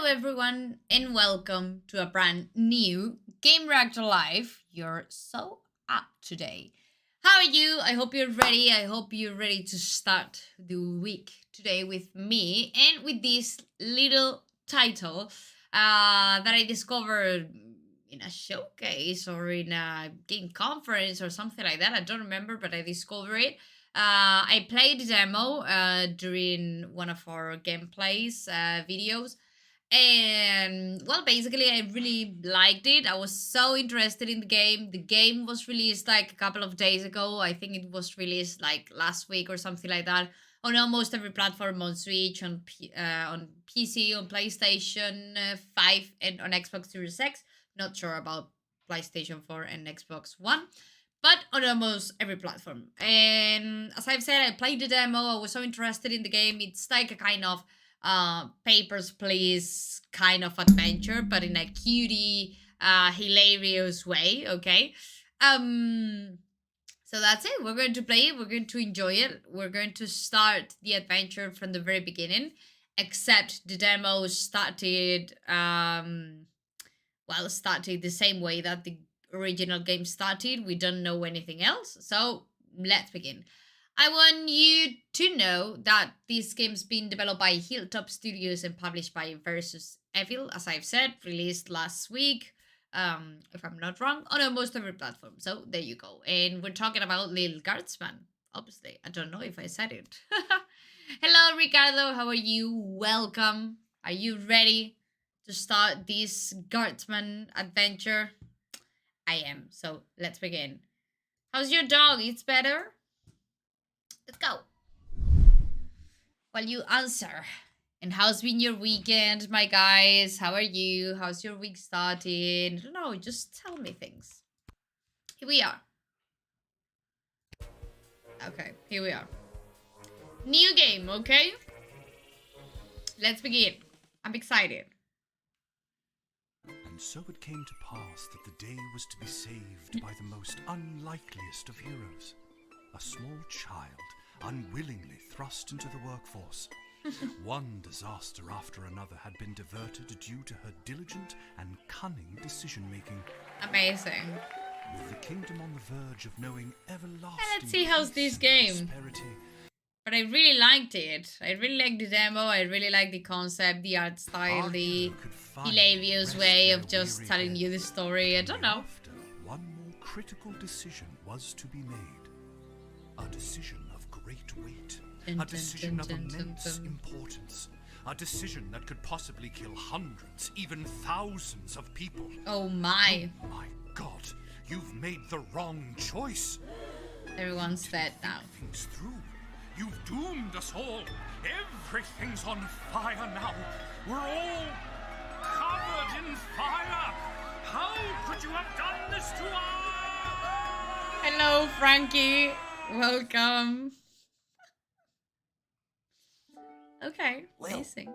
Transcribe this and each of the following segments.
everyone, and welcome to a brand new Game Reactor Live. You're so up today. How are you? I hope you're ready. I hope you're ready to start the week today with me and with this little title that I discovered in a showcase or in a game conference or something like that. I don't remember, but I discovered it. I played the demo during one of our gameplays videos, and well, basically I really liked it. I was so interested in the game. The game was released like a couple of days ago. I think it was released like last week or something like that on almost every platform, on Switch, on PC, on PlayStation 5, and on Xbox Series X. Not sure about PlayStation 4 and Xbox One, but on almost every platform. And as I've said, I played the demo. I was so interested in the game. It's like a kind of Papers, Please kind of adventure, but in a cutie, hilarious way. Okay. So that's it. We're going to play it. We're going to enjoy it. We're going to start the adventure from the very beginning. Except the demo started, started the same way that the original game started. We don't know anything else. So let's begin. I want you to know that this game's been developed by Hilltop Studios and published by Versus Evil, as I've said, released last week, if I'm not wrong, on almost every platform. So there you go. And we're talking about Lil Guardsman, obviously. I don't know if I said it. Hello, Ricardo. How are you? Welcome. Are you ready to start this Guardsman adventure? I am. So let's begin. How's your dog? It's better? Let's go. While you answer. And how's been your weekend, my guys? How are you? How's your week starting? I don't know, just tell me things. Here we are. Okay, here we are. New game, okay? Let's begin. I'm excited. And so it came to pass that the day was to be saved by the most unlikeliest of heroes. A small child, unwillingly thrust into the workforce. One disaster after another had been diverted due to her diligent and cunning decision-making. Amazing. With the kingdom on the verge of knowing everlasting Let's see how's this game. Prosperity. But I really liked it. I really liked the demo. I really liked the concept, the art style, the hilarious way of just telling you the story. I don't know. After, one more critical decision was to be made. A decision of great weight. A decision of immense importance. A decision that could possibly kill hundreds, even thousands of people. Oh my. Oh my God, you've made the wrong choice. Everyone's dead now. Things through. You've doomed us all. Everything's on fire now. We're all covered in fire. How could you have done this to us? Hello, Frankie. Welcome. Okay, amazing.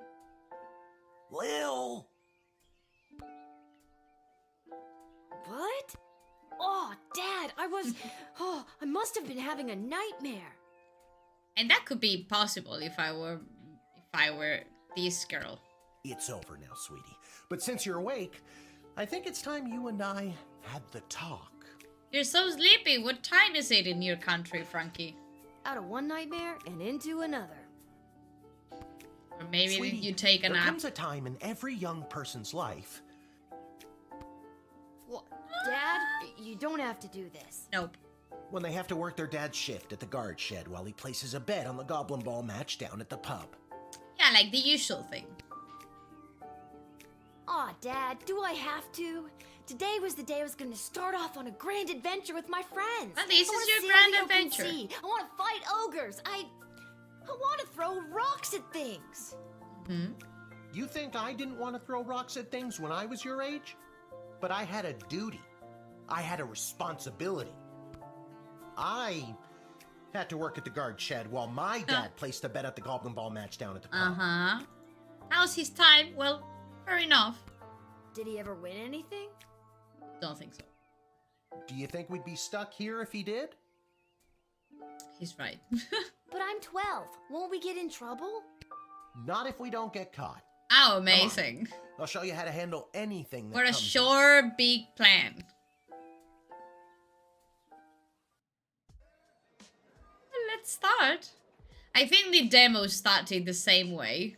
Lil! What? Oh, Dad, I must have been having a nightmare. And that could be possible if I were this girl. It's over now, sweetie. But since you're awake, I think it's time you and I had the talk. You're so sleepy. What time is it in your country, Frankie? Out of one nightmare and into another. Or maybe Sweetie, you take a there nap. comes a time in every young person's life. What? Dad, you don't have to do this. Nope. When they have to work their dad's shift at the guard shed while he places a bet on the goblin ball match down at the pub. Yeah, like the usual thing. Aw, Dad, do I have to? Today was the day I was going to start off on a grand adventure with my friends. Well, this I is wanna your sail grand the open adventure. sea. I want to fight ogres. I want to throw rocks at things. You think I didn't want to throw rocks at things when I was your age? But I had a duty. I had a responsibility. I had to work at the guard shed while my dad placed a bet at the goblin ball match down at the pub. Uh-huh. How's his time? Well, fair enough. Did he ever win anything? Don't think so. Do you think we'd be stuck here if he did? He's right. But I'm 12. Won't we get in trouble? Not if we don't get caught. Oh, amazing. I'll show you how to handle anything that What a comes up. sure big plan. Well, let's start. I think the demo started the same way.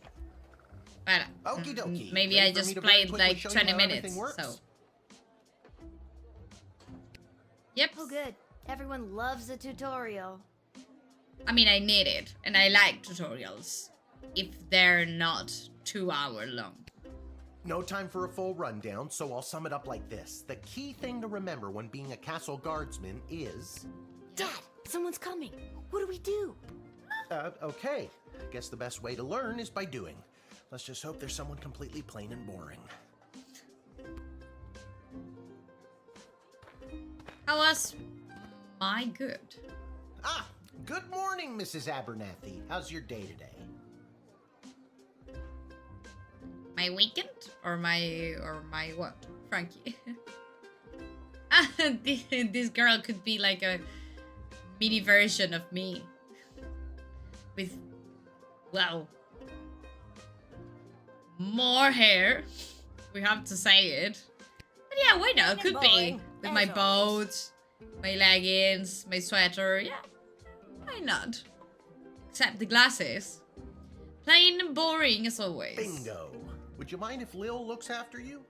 But Okie dokie. maybe Ready I for me just to very played quickly like show you 20 how everything minutes, works? so. Yep. Oh, good. Everyone loves a tutorial. I mean, I need it, and I like tutorials, if they're not 2 hour long. No time for a full rundown, so I'll sum it up like this. The key thing to remember when being a castle guardsman is... Dad, someone's coming. What do we do? Okay. I guess the best way to learn is by doing. Let's just hope there's someone completely plain and boring. How was my good? Ah, good morning, Mrs. Abernathy. How's your day today? My weekend? Or my what? Frankie. This girl could be like a mini version of me. With, well, more hair. We have to say it. But yeah, why not? Could be. With my boat, my leggings, my sweater. Yeah, why not? Except the glasses. Plain and boring as always. Bingo. Would you mind if Lil looks after you?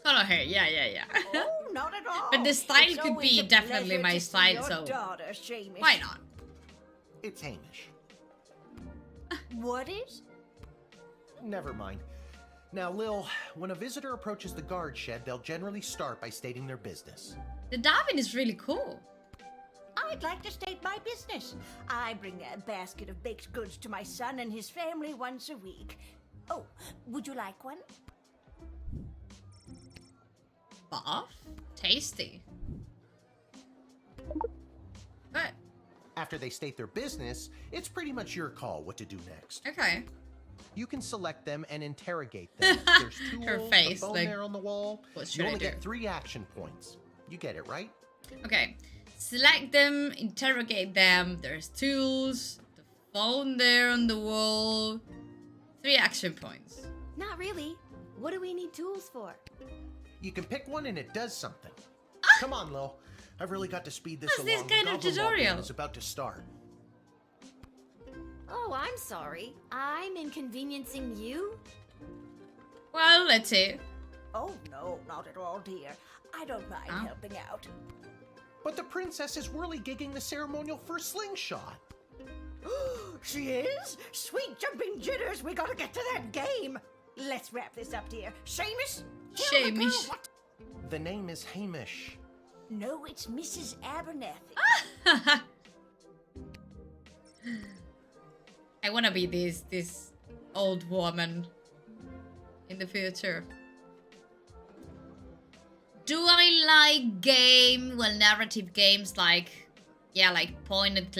Color hair, yeah. Oh, not at all. But the style It's could always be a definitely pleasure my to see style, your so daughter, Seamus. why not? It's Hamish. What is? Never mind. Now, Lil, when a visitor approaches the guard shed, they'll generally start by stating their business. The Davin is really cool. I'd like to state my business. I bring a basket of baked goods to my son and his family once a week. Oh, would you like one? Buff? Tasty. Good. After they state their business, it's pretty much your call what to do next. Okay. You can select them and interrogate them. There's tools, Her face, a phone like, there on the wall. what should You I only do? get 3 action points. You get it, right? Okay. Select them, interrogate them. There's tools, the phone there on the wall. 3 action points. Not really. What do we need tools for? You can pick one and it does something. Come on, Lil. I've really got to speed this What's this along. kind of Goblin Ball tutorial? Game is about to start. Oh, I'm sorry. I'm inconveniencing you? Well, let's see. Oh, no, not at all, dear. I don't mind Huh? helping out. But the princess is really gigging the ceremonial for slingshot. She is? Sweet jumping jitters, we gotta get to that game. Let's wrap this up, dear. Seamus? Tell the girl Seamus. what- The name is Hamish. No, it's Mrs. Abernathy. I wanna be this old woman in the future. Do I like narrative games like, yeah, like point and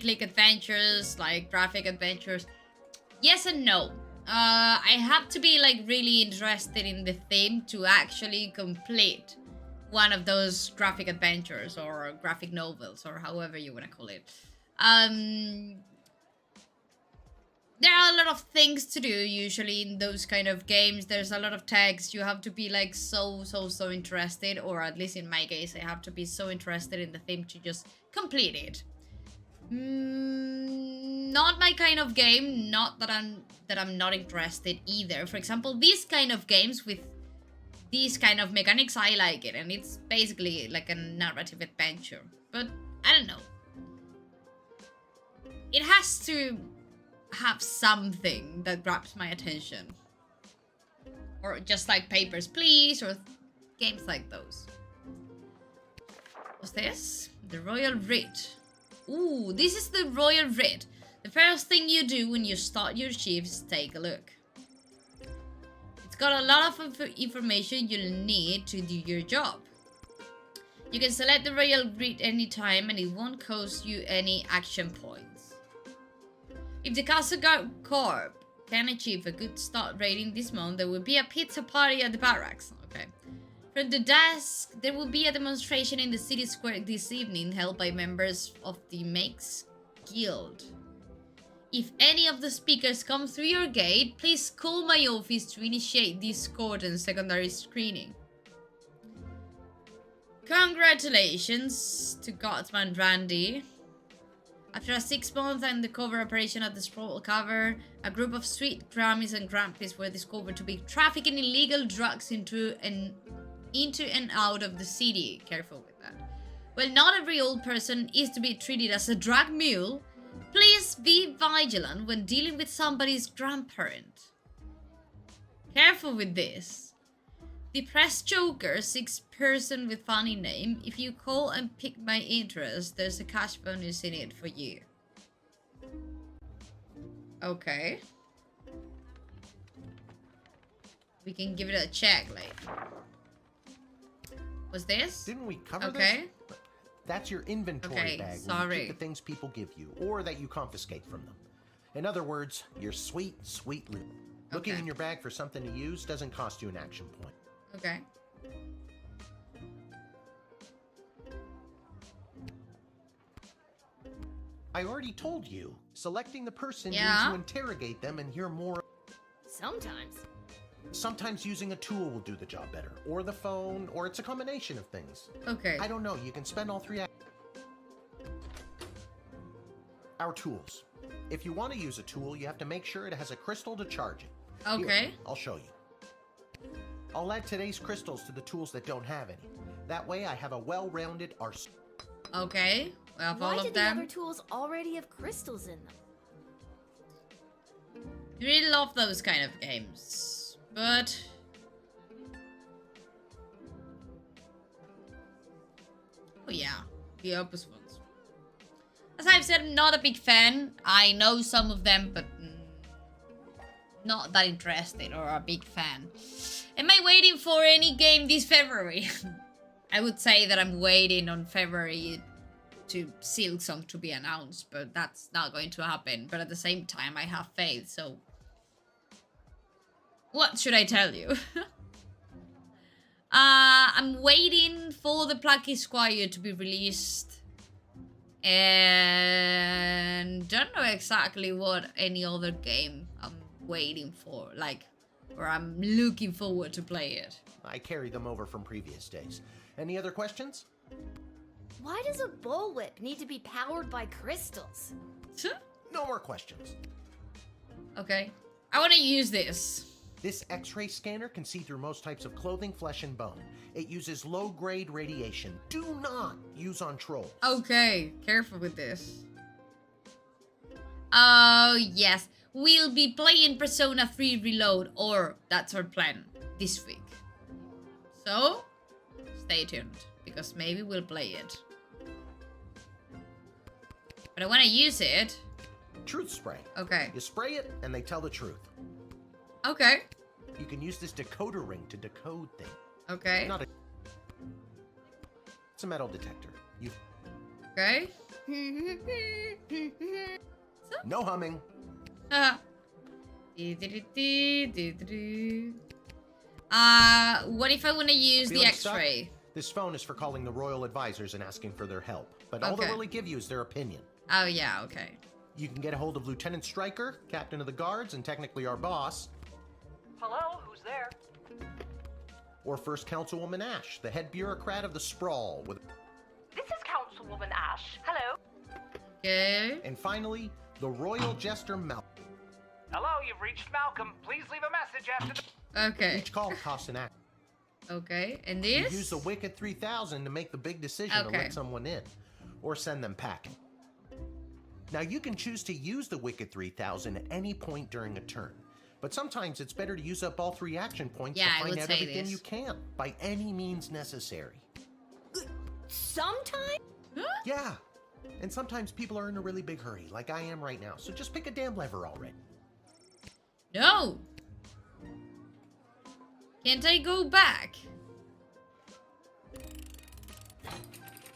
click adventures, like graphic adventures? Yes and no. I have to be like really interested in the theme to actually complete one of those graphic adventures or graphic novels or however you want to call it. There are a lot of things to do usually in those kind of games. There's a lot of text. You have to be like so interested, or at least in my case, I have to be so interested in the theme to just complete it. Not my kind of game. Not that I'm not interested either. For example, these kind of games with these kind of mechanics, I like it, and it's basically like a narrative adventure. But I don't know. It has to have something that grabs my attention, or just like Papers, Please, or games like those. What's this? The Royal Writ. Ooh, this is the Royal Writ. The first thing you do when you start your shift is take a look. It's got a lot of information you'll need to do your job. You can select the Royal Writ anytime and it won't cost you any action points. If the Castle Guard Corps can achieve a good start rating this month, there will be a pizza party at the barracks. Okay. From the desk, there will be a demonstration in the city square this evening held by members of the Makes Guild. If any of the speakers come through your gate, please call my office to initiate the escort and secondary screening. Congratulations to Guardsman Randy. After a 6-month undercover operation at the Sprawl Cover, a group of street Grammys and Grampies were discovered to be trafficking illegal drugs into and out of the city. Careful with that. Well, not every old person is to be treated as a drug mule. Please be vigilant when dealing with somebody's grandparent. Careful with this. The press joker, 6 person with funny name. If you call and pick my interest, there's a cash bonus in it for you. Okay. We can give it a check, like. What's this? Didn't we cover this? Okay. That's your inventory bag. Sorry. Where you keep the things people give you, or that you confiscate from them. In other words, your sweet, sweet loot. Looking Okay. in your bag for something to use doesn't cost you an action point. Okay. I already told you. Selecting the person Yeah. means you interrogate them and hear more. Sometimes. Sometimes using a tool will do the job better, or the phone, or it's a combination of things. Okay. I don't know. You can spend all 3. Our tools. If you want to use a tool, you have to make sure it has a crystal to charge it. Okay. Here, I'll show you. I'll add today's crystals to the tools that don't have any. That way I have a well-rounded arsenal. Okay. We have Why all do of the them. other tools already have crystals in them? I really love those kind of games. But oh yeah, the Opus ones. As I've said, I'm not a big fan. I know some of them, but not that interested or a big fan. Am I waiting for any game this February? I would say that I'm waiting on February to Silksong to be announced, but that's not going to happen. But at the same time, I have faith, so what should I tell you? I'm waiting for the Plucky Squire to be released. And don't know exactly what any other game I'm waiting for. Like, or I'm looking forward to play it. I carry them over from previous days. Any other questions? Why does a bullwhip need to be powered by crystals? No more questions. Okay. I want to use this. This X-ray scanner can see through most types of clothing, flesh, and bone. It uses low-grade radiation. Do not use on trolls. Okay. Careful with this. Oh, yes. We'll be playing Persona 3 Reload, or that's our plan this week. So, stay tuned, because maybe we'll play it. But I want to use it. Truth spray. Okay. You spray it, and they tell the truth. Okay. You can use this decoder ring to decode things. Okay. Not a... It's a metal detector. You... Okay. No humming. What if I want to use the Feeling stuck? X-ray? This phone is for calling the royal advisors and asking for their help. But all Okay. they'll really give you is their opinion. Oh, yeah, okay. You can get a hold of Lieutenant Stryker, captain of the guards, and technically our boss. Hello, who's there? Or First Councilwoman Ash, the head bureaucrat of the Sprawl. With... This is Councilwoman Ash. Hello. Okay. And finally, the royal jester Malcolm. Hello, you've reached Malcolm. Please leave a message after the... Okay. Each call costs an act. Okay. And You this? use the Wicked 3000 to make the big decision to Okay. let someone in, or send them packing. Now you can choose to use the Wicked 3000 at any point during a turn, but sometimes it's better to use up all 3 action points Yeah, I to find would out say everything this. you can, by any means necessary. Sometimes? Yeah, and sometimes people are in a really big hurry, like I am right now, so just pick a damn lever already. No. Can't I go back?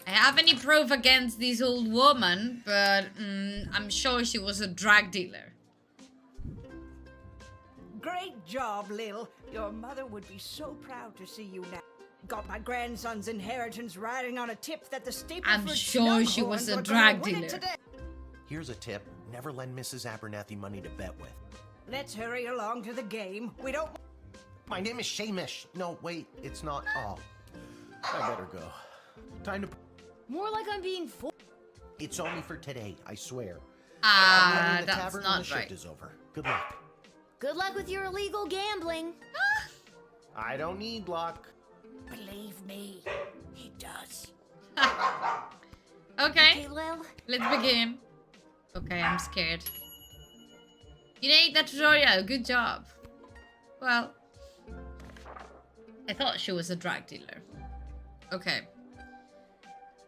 I have any proof against this old woman, but I'm sure she was a drug dealer. Great job, Lil. Your mother would be so proud to see you now. Got my grandson's inheritance riding on a tip that the Stapleford I'm sure she Snughorn was a were gonna drug win it dealer. today. Here's a tip. Never lend Mrs. Abernathy money to bet with. Let's hurry along to the game. We don't. My name is Shamish. No, wait, it's not. Oh, I better go. Time to. More like I'm being It's only for today, I swear. I'll meet you in the That's tavern when not the right. shift is over. Good luck. Good luck with your illegal gambling. I don't need luck. Believe me, he does. Okay, Lil. let's begin. Okay, I'm scared. You need that tutorial. Good job. Well, I thought she was a drug dealer. Okay.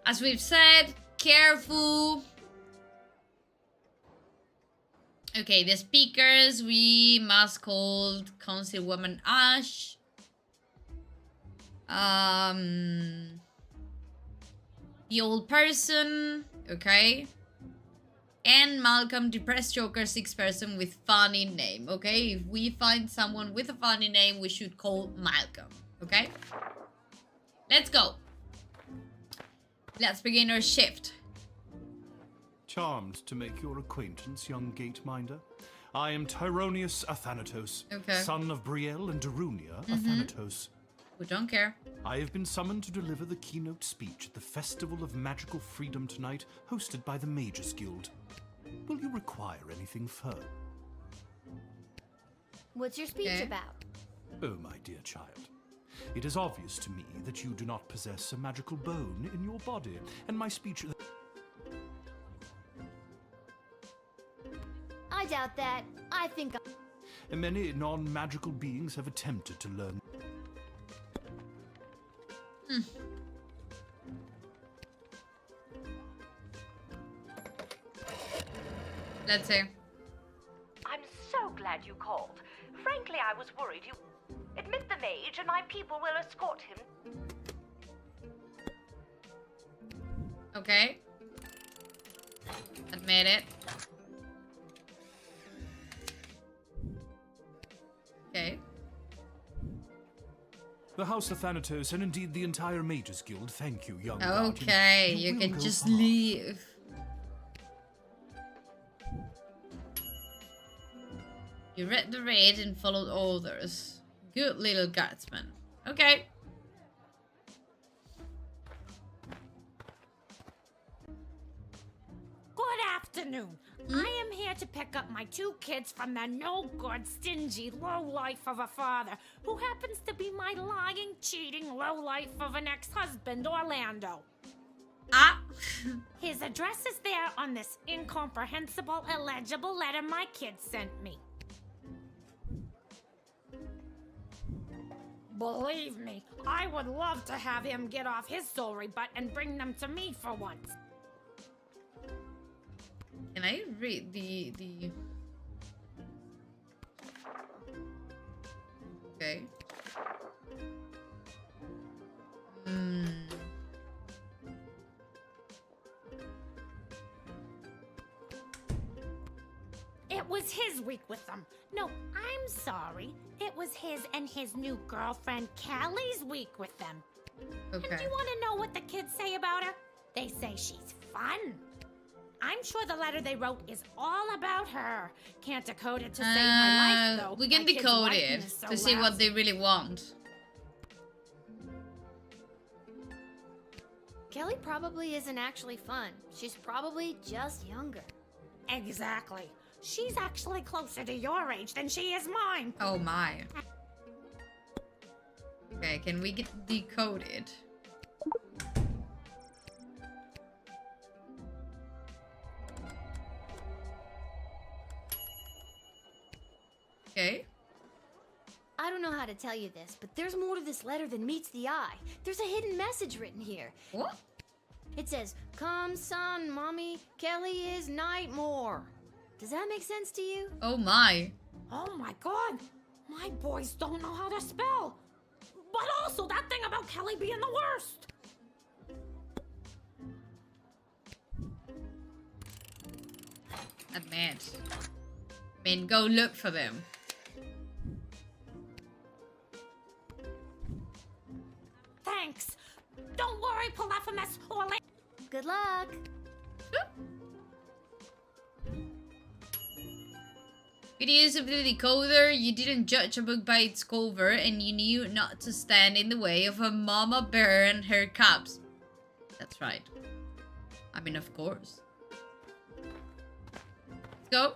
As we've said, careful. Okay, the speakers we must call Councilwoman Ash. The old person, okay. And Malcolm, depressed joker, 6 person with funny name, okay? If we find someone with a funny name, we should call Malcolm, okay? Let's go. Let's begin our shift. Charmed to make your acquaintance, young gate-minder. I am Tyronius Athanatos, Okay. son of Brielle and Darunia Athanatos. We don't care. I have been summoned to deliver the keynote speech at the Festival of Magical Freedom tonight, hosted by the Mages Guild. Will you require anything further? What's your speech Okay. about? Oh, my dear child. It is obvious to me that you do not possess a magical bone in your body, and my speech... I doubt that. I think Many non-magical beings have attempted to learn... Let's see. I'm so glad you called. Frankly, I was worried you... Admit the mage and my people will escort him. Okay. Admit it. Okay. The House of Thanatos, and indeed the entire Mages Guild, thank you, young guardian. Okay, you will can go just far. leave. You read the raid and followed orders. Good little guardsman. Okay. Good afternoon. I am here to pick up my 2 kids from the no-good, stingy lowlife of a father who happens to be my lying, cheating lowlife of an ex-husband, Orlando. Ah. His address is there on this incomprehensible, illegible letter my kid sent me. Believe me, I would love to have him get off his sorry butt and bring them to me for once. Can I read the... Okay. It was his week with them. No, I'm sorry. It was his and his new girlfriend Callie's week with them. And Okay. do you want to know what the kids say about her? They say she's fun. I'm sure the letter they wrote is all about her. Can't decode it to save my life, though. We can My kid's decode writing it is so to see what lousy. they really want. Kelly probably isn't actually fun. She's probably just younger. Exactly. She's actually closer to your age than she is mine. Oh my. Okay, can we get decoded? Okay. I don't know how to tell you this, but there's more to this letter than meets the eye. There's a hidden message written here. What? It says, "Come, son, mommy, Kelly is Nightmare." Does that make sense to you? Oh my. Oh my god. My boys don't know how to spell. But also that thing about Kelly being the worst. Admit. I mean, go look for them. Thanks. Don't worry, Polyphemus or Good luck. Good use of the decoder. You didn't judge a book by its cover, and you knew not to stand in the way of a mama bear and her cubs. That's right. I mean, of course. Let's go.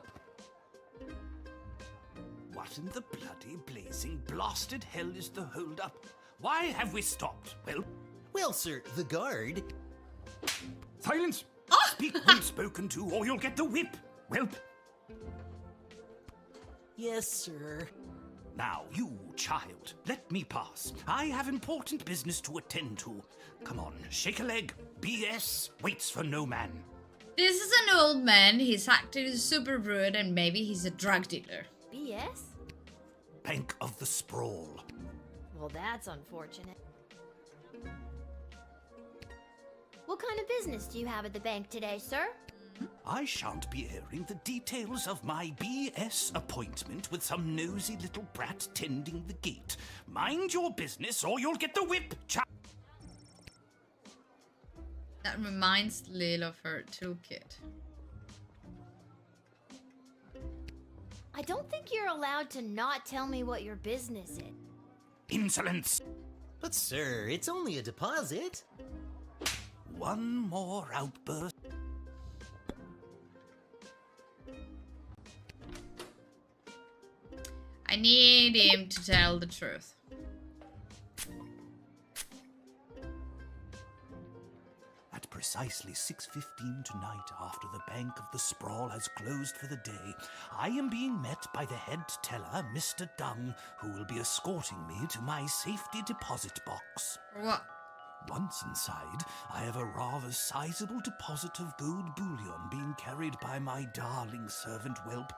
What in the bloody blazing blasted hell is the hold-up? Why have we stopped? Well, sir, the guard. Silence! Oh! Speak when spoken to, or you'll get the whip, whelp. Yes, sir. Now, you, child, let me pass. I have important business to attend to. Come on, shake a leg. BS waits for no man. This is an old man. His acting is super rude, and maybe he's a drug dealer. BS? Bank of the Sprawl. Well, that's unfortunate. What kind of business do you have at the bank today, sir? I shan't be airing the details of my BS appointment with some nosy little brat tending the gate. Mind your business or you'll get the whip, That reminds Lil of her toolkit. I don't think you're allowed to not tell me what your business is. Insolence! But, sir, it's only a deposit. One more outburst. I need him to tell the truth. At precisely 6:15 tonight, after the Bank of the Sprawl has closed for the day, I am being met by the head teller, Mr. Dung, who will be escorting me to my safety deposit box. What? Once inside, I have a rather sizable deposit of gold bullion being carried by my darling servant whelp.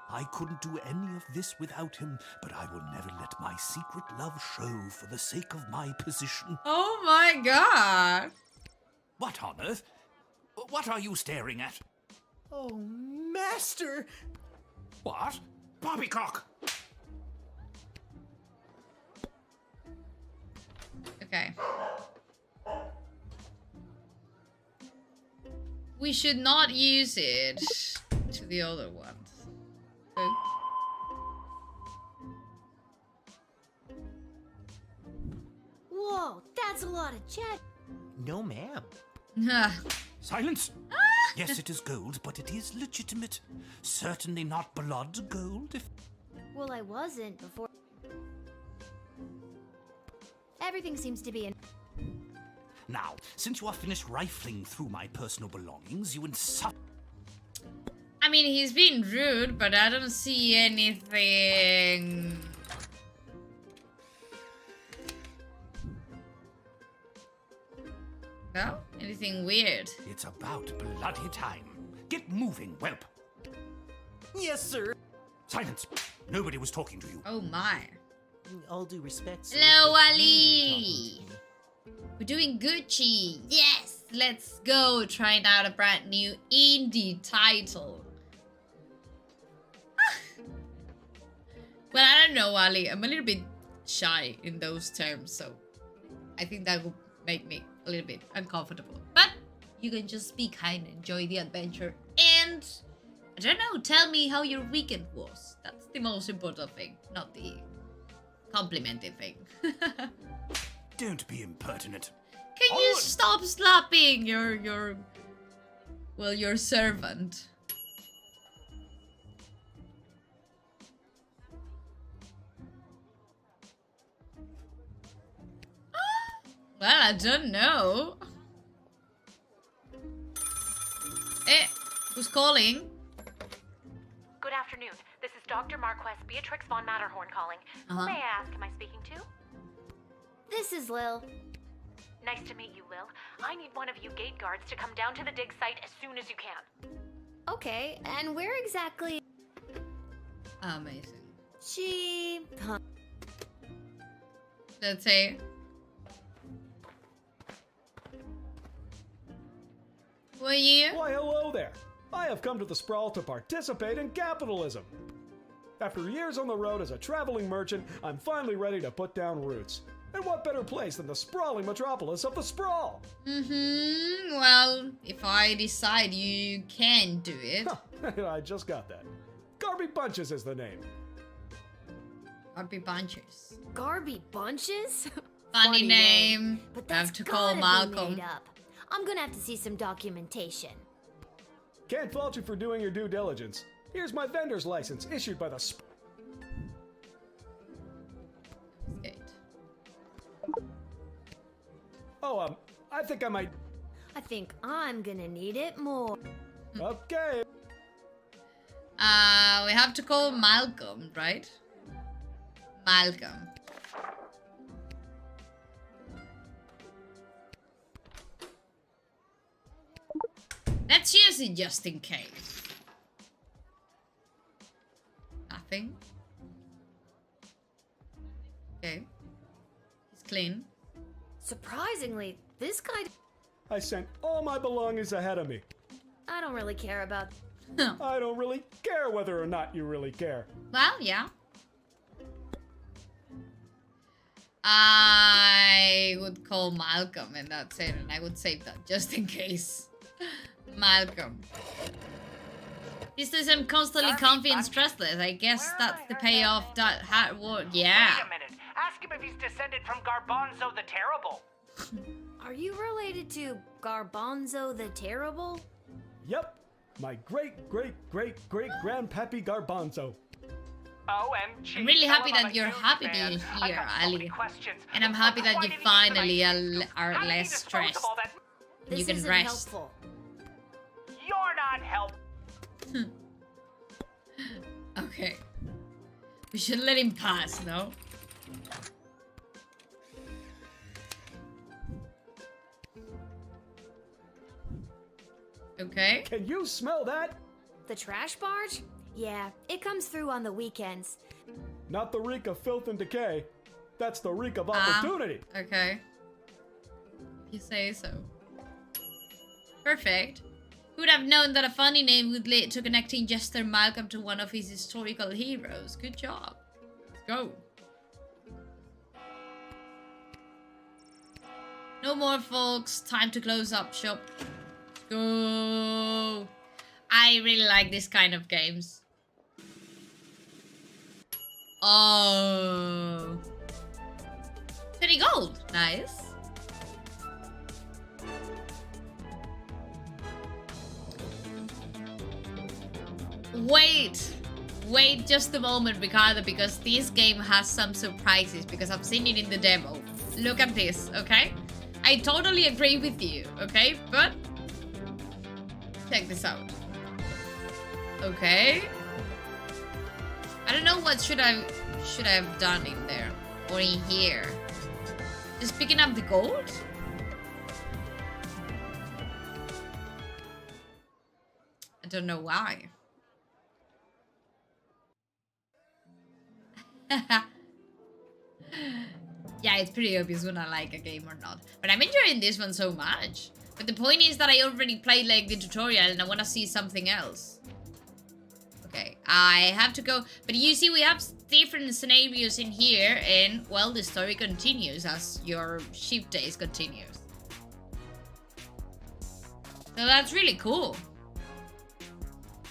I couldn't do any of this without him, but I will never let my secret love show for the sake of my position. Oh my god! What on earth? What are you staring at? Oh, master! What? Poppycock! Okay. We should not use it to the other ones. Okay. Whoa, that's a lot of chat. No, ma'am. Silence! Yes, it is gold, but it is legitimate. Certainly not blood gold. Well, I wasn't before. Everything seems to be in. Now, since you are finished rifling through my personal belongings, you insult. I mean, he's being rude, but I don't see anything. No? Anything weird? It's about bloody time. Get moving, whelp. Yes, sir. Silence. Nobody was talking to you. Oh my. All due respect, sir. Hello, but you were Ali. talking to me. We're doing Gucci. Yes, let's go. Trying out a brand new indie title. Well, I don't know, Ali. I'm a little bit shy in those terms, so I think that would make me a little bit uncomfortable. But you can just be kind, enjoy the adventure, and I don't know, tell me how your weekend was. That's the most important thing, not the complimenting thing. Don't be impertinent. Can you stop slapping your servant? Well, I don't know. Eh, who's calling? Good afternoon. This is Dr. Marquess Beatrix von Matterhorn calling. Uh-huh. May I ask, am I speaking to? This is Lil. Nice to meet you, Lil. I need one of you gate guards to come down to the dig site as soon as you can. Okay, and where exactly? Amazing. She. Huh. Let's say. Who are you? Why, hello there. I have come to the Sprawl to participate in capitalism. After years on the road as a traveling merchant, I'm finally ready to put down roots. And what better place than the sprawling metropolis of the Sprawl? Well, if I decide you can do it. I just got that. Garby Bunches is the name. Garby Bunches. Garby Bunches? Funny name. But I that's have to call gotta be Malcolm. made up. I'm gonna have to see some documentation. Can't fault you for doing your due diligence. Here's my vendor's license, issued by the Good. Oh, I think I might... I think I'm gonna need it more. Okay. We have to call Malcolm, right? Malcolm. Let's use it just in case. Nothing. Okay. He's clean. Surprisingly, this guy... I sent all my belongings ahead of me. I don't really care about... I don't really care whether or not you really care. Well, yeah. I would call Malcolm and that's it, and I would save that just in case. Malcolm. He says I'm constantly comfy and stressless. I guess that's the payoff that hard work. Yeah. Wait a minute. Ask him if he's descended from Garbanzo the Terrible. Are you related to Garbanzo the Terrible? Yep. My great-great-great-great-grandpappy Garbanzo. OMG. I'm really happy tell him that I'm a you're huge happy fan. to be I here, got so many Ali. questions. And I'm happy that Why you did he finally use the are How did he less dispose of stressed. all that? And you This can isn't rest. helpful. You're not helping. Okay. We should let him pass, no? Okay. Can you smell that? The trash barge? Yeah, it comes through on the weekends. Not the reek of filth and decay. That's the reek of opportunity. Okay. If you say so. Perfect. Who would have known that a funny name would lead to connecting Jester Malcolm to one of his historical heroes? Good job. Let's go. No more, folks. Time to close up shop. Let's go. I really like this kind of games. Oh. 20 gold. Nice. Wait just a moment, Ricardo, because this game has some surprises, because I've seen it in the demo. Look at this, okay? I totally agree with you, okay? But check this out. Okay. I don't know what should I have done in there or in here. Just picking up the gold? I don't know why. Yeah, it's pretty obvious when I like a game or not. But I'm enjoying this one so much. But the point is that I already played like the tutorial and I want to see something else. Okay, I have to go. But you see, we have different scenarios in here. And, well, the story continues as your shift days continues. So that's really cool.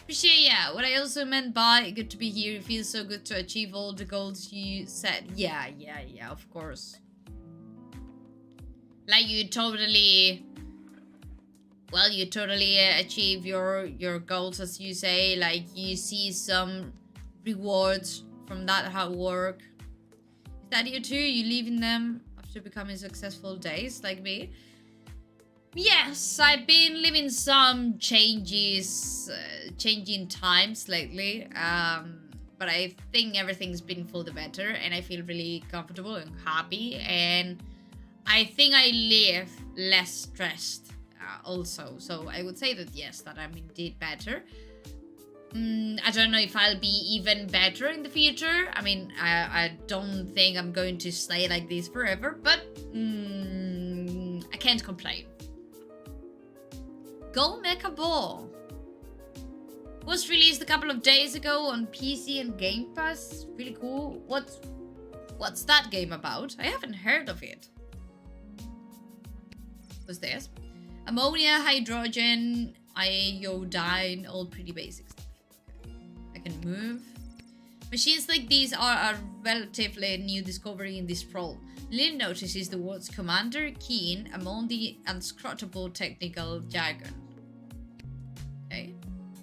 Appreciate, yeah. What I also meant by good to be here. It feels so good to achieve all the goals you set. Yeah, of course. Like you totally... Well, you totally achieve your goals, as you say. Like, you see some rewards from that hard work. Is that you too? You leaving them after becoming successful days, like me? Yes, I've been living some changing times lately. But I think everything's been for the better, and I feel really comfortable and happy. And I think I live less stressed. Also, so I would say that yes, that I'm indeed better. I don't know if I'll be even better in the future. I mean, I don't think I'm going to stay like this forever, but I can't complain. Go Mecha Ball was released a couple of days ago on PC and Game Pass. Really cool. What's that game about? I haven't heard of it. What's this? Ammonia, hydrogen, iodine, all pretty basic stuff. I can move. Machines like these are a relatively new discovery in this sprawl. Lil notices the words commander, keen among the unscrutable technical jargon. Okay.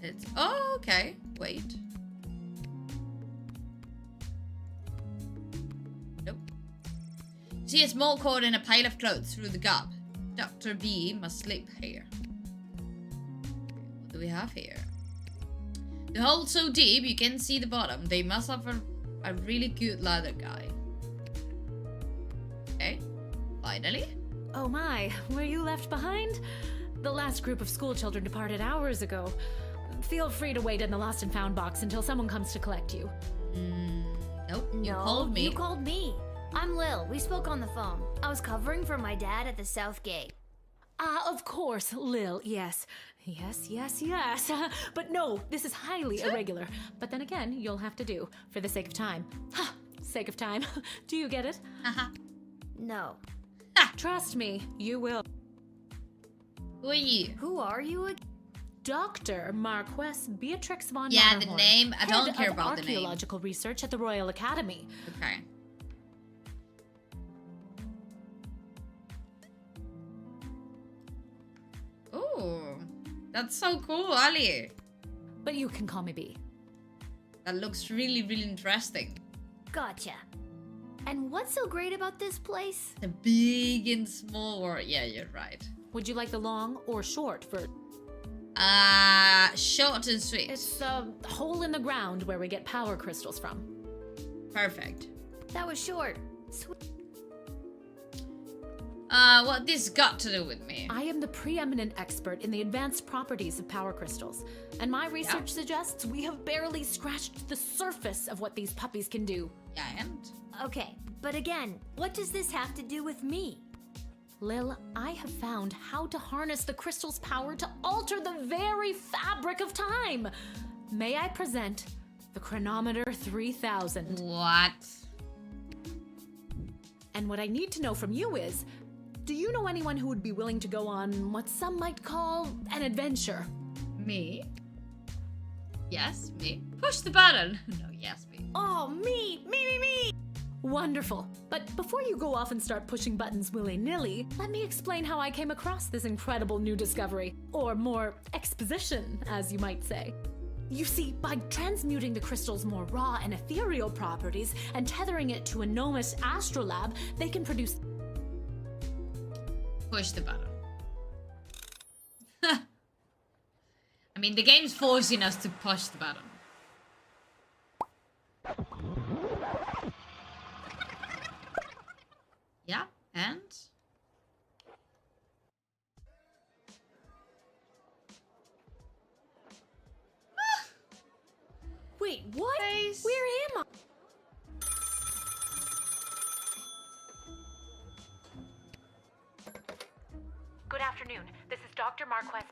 It's oh okay. Wait. Nope. See a small cord in a pile of clothes through the gap. Dr. B must sleep here. What do we have here? The hole's so deep you can see the bottom. They must have a really good ladder guy. Okay, finally. Oh my, were you left behind? The last group of school children departed hours ago. Feel free to wait in the lost and found box until someone comes to collect you. Nope, you No, called me. You called me. I'm Lil. We spoke on the phone. I was covering for my dad at the South Gate. Of course, Lil, yes. Yes. But no, this is highly irregular. But then again, you'll have to do, for the sake of time. Ha! Sake of time. Do you get it? No. Trust me, you will. Who are you? Who are you again? Dr. Marquess Beatrix von Yeah, the Matterhorn, name. I don't head care of about the name. archaeological research at the Royal Academy. Okay. Oh, that's so cool, Ali. But you can call me B. That looks really, really interesting. Gotcha. And what's so great about this place? The big and small world. Yeah, you're right. Would you like the long or short version? Short and sweet. It's a hole in the ground where we get power crystals from. Perfect. That was short. Sweet. What this got to do with me? I am the preeminent expert in the advanced properties of power crystals, and my research suggests we have barely scratched the surface of what these puppies can do. Yeah, and? Okay, but again, what does this have to do with me? Lil, I have found how to harness the crystal's power to alter the very fabric of time. May I present the Chronometer 3000? What? And what I need to know from you is, do you know anyone who would be willing to go on what some might call an adventure? Me? Yes, me. Push the button. No, yes, me. Oh, me! Wonderful. But before you go off and start pushing buttons willy-nilly, let me explain how I came across this incredible new discovery. Or more exposition, as you might say. You see, by transmuting the crystal's more raw and ethereal properties and tethering it to a gnomish astrolab, they can produce... Push the button. I mean, the game's forcing us to push the button. Yeah, and? Wait, what? Face. Where am I? Good afternoon. This is Dr. Marquess.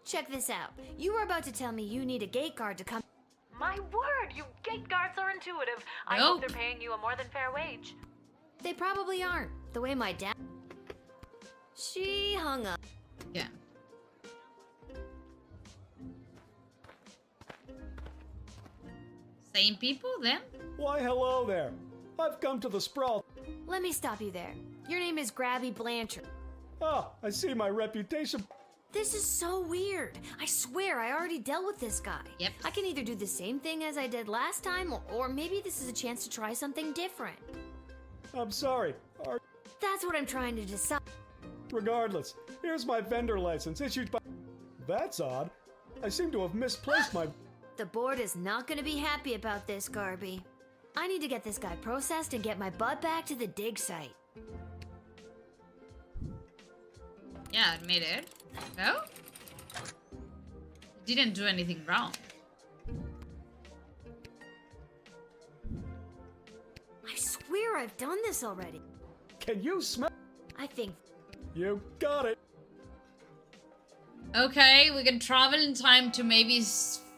Check this out. You were about to tell me you need a gate guard to come. My word, you gate guards are intuitive. I Nope. hope they're paying you a more than fair wage. They probably aren't. The way my dad... She hung up. Yeah. Same people then? Why, hello there. I've come to the sprawl. Let me stop you there. Your name is Grabby Blanchard. Ah, I see my reputation. This is so weird. I swear I already dealt with this guy. Yep. I can either do the same thing as I did last time, or maybe this is a chance to try something different. I'm sorry. That's what I'm trying to decide. Regardless, here's my vendor license issued by... That's odd. I seem to have misplaced my... The board is not going to be happy about this, Garby. I need to get this guy processed and get my butt back to the dig site. Yeah, admit it. No? Didn't do anything wrong. I swear I've done this already. Can you smell... I think... You got it. Okay, we can travel in time to maybe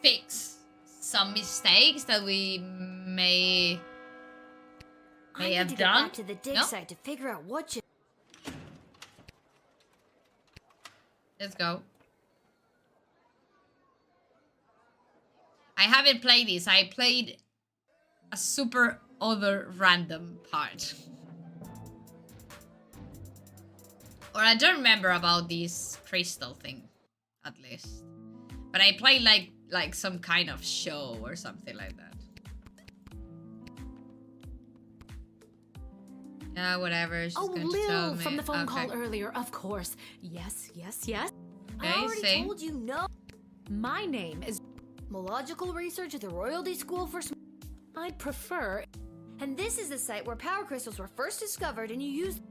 fix some mistakes that we may I need have to get done. back to the dig No? site to figure out what you... Let's go. I haven't played this. I played a super other random part. Or I don't remember about this crystal thing, at least. But I played like some kind of show or something like that. Yeah, whatever. She's going to tell Lil me. from the phone Okay. call earlier, of course. Yes. I Okay, already say. told you no. My name is... Logical research at the Royalty School for I'd prefer... And this is the site where power crystals were first discovered and you used...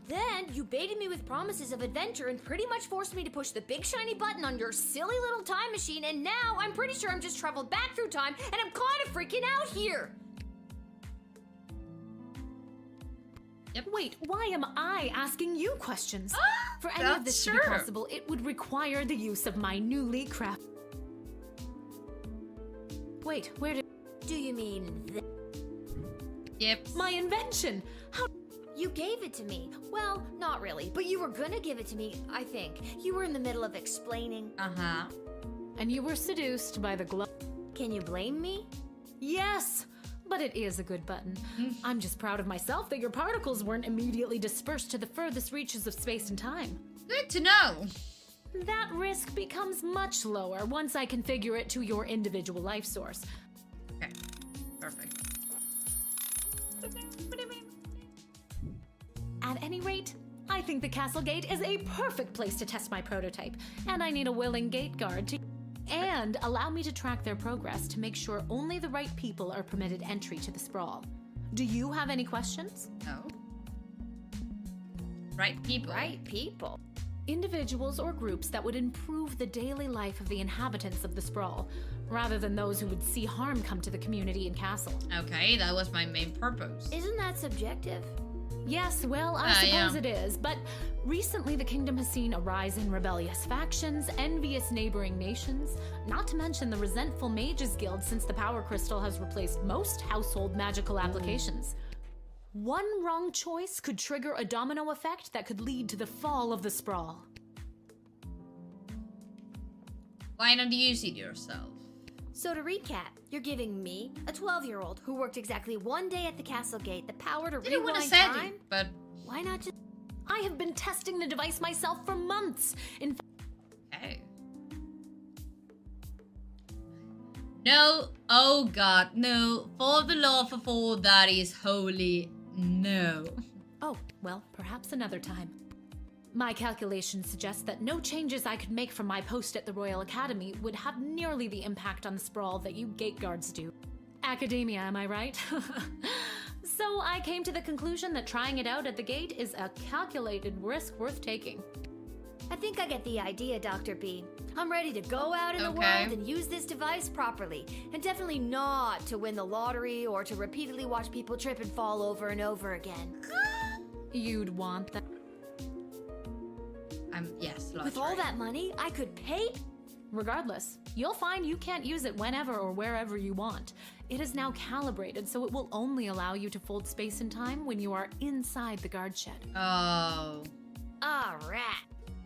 Then you baited me with promises of adventure and pretty much forced me to push the big shiny button on your silly little time machine, and now I'm pretty sure I'm just traveled back through time and I'm kind of freaking out here! Wait, why am I asking you questions? For any of That's this to sure. be possible, it would require the use of my newly craft... Wait, where did... Do you mean Yep. My invention! How... You gave it to me. Well, not really, but you were gonna give it to me, I think. You were in the middle of explaining. Uh-huh. And you were seduced by the glow... Can you blame me? Yes! But it is a good button. I'm just proud of myself that your particles weren't immediately dispersed to the furthest reaches of space and time. Good to know. That risk becomes much lower once I configure it to your individual life source. Okay. Perfect. At any rate, I think the castle gate is a perfect place to test my prototype, and I need a willing gate guard to... And allow me to track their progress to make sure only the right people are permitted entry to the sprawl. Do you have any questions? No. Right people. Right people. Individuals or groups that would improve the daily life of the inhabitants of the sprawl, rather than those who would see harm come to the community and castle. Okay, that was my main purpose. Isn't that subjective? Yes, well, I suppose it is, but recently the kingdom has seen a rise in rebellious factions, envious neighboring nations, not to mention the resentful mages guild since the power crystal has replaced most household magical applications. One wrong choice could trigger a domino effect that could lead to the fall of the sprawl. Why not use it yourself? So to recap, you're giving me, a 12-year-old who worked exactly one day at the castle gate, the power to Didn't want to rewind say time? it, but Why not just... I have been testing the device myself for months. In hey. No, oh god, no. For the love of all that is holy, no. Oh, well, perhaps another time. My calculations suggest that no changes I could make from my post at the Royal Academy would have nearly the impact on the sprawl that you gate guards do. Academia, am I right? So I came to the conclusion that trying it out at the gate is a calculated risk worth taking. I think I get the idea, Dr. B. I'm ready to go out in the Okay. world and use this device properly. And definitely not to win the lottery or to repeatedly watch people trip and fall over and over again. You'd want that. Yes, With all that money, I could pay... Regardless, you'll find you can't use it whenever or wherever you want. It is now calibrated, so it will only allow you to fold space and time when you are inside the guard shed. Oh. Alright.